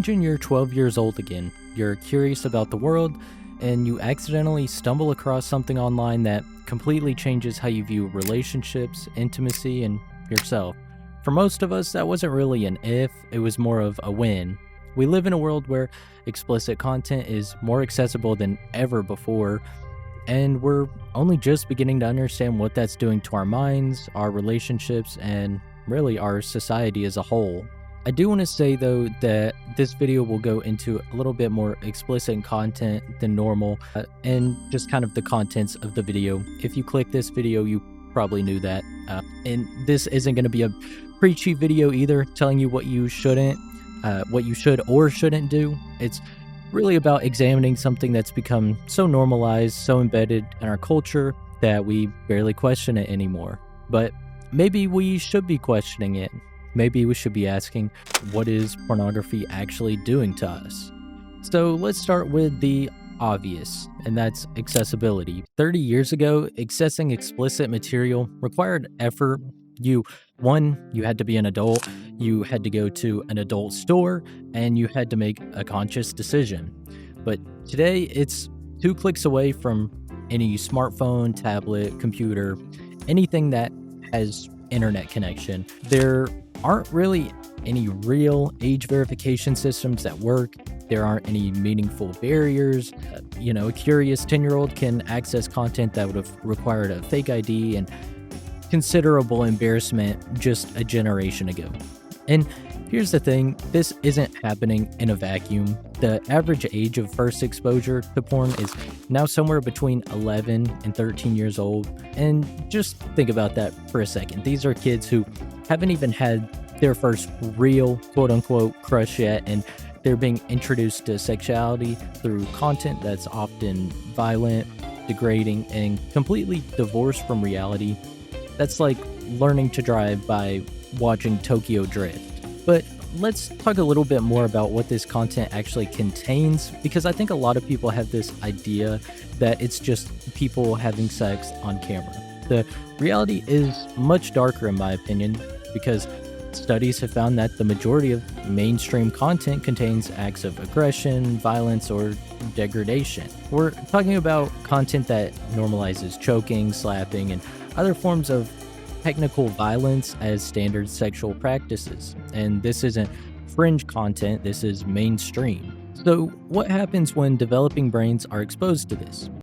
Imagine you're 12 years old again. You're curious about the world, and you accidentally stumble across something online that completely changes how you view relationships, intimacy, and yourself. For most of us, that wasn't really an if, it was more of a when. We live in a world where explicit content is more accessible than ever before, and we're only just beginning to understand what that's doing to our minds, our relationships, and really our society as a whole. I do want to say though that this video will go into a little bit more explicit content than normal, and just kind of the contents of the video. If you click this video, you probably knew that. And this isn't going to be a preachy video either, telling you what you what you should or shouldn't do. It's really about examining something that's become so normalized, so embedded in our culture that we barely question it anymore. But maybe we should be questioning it. Maybe we should be asking, what is pornography actually doing to us? So let's start with the obvious, and that's accessibility. 30 years ago, accessing explicit material required effort. You had to be an adult, you had to go to an adult store, and you had to make a conscious decision. But today, it's 2 clicks away from any smartphone, tablet, computer, anything that has internet connection. There aren't really any real age verification systems that work. There aren't any meaningful barriers. A curious 10-year-old can access content that would have required a fake ID and considerable embarrassment just a generation ago. And here's the thing, this isn't happening in a vacuum. The average age of first exposure to porn is now somewhere between 11 and 13 years old. And just think about that for a second. These are kids who haven't even had their first real quote-unquote crush yet, and they're being introduced to sexuality through content that's often violent, degrading, and completely divorced from reality. That's like learning to drive by watching Tokyo Drift. But let's talk a little bit more about what this content actually contains, because I think a lot of people have this idea that it's just people having sex on camera. The reality is much darker in my opinion, because studies have found that the majority of mainstream content contains acts of aggression, violence, or degradation. We're talking about content that normalizes choking, slapping, and other forms of technical violence as standard sexual practices. And this isn't fringe content, this is mainstream. So what happens when developing brains are exposed to this?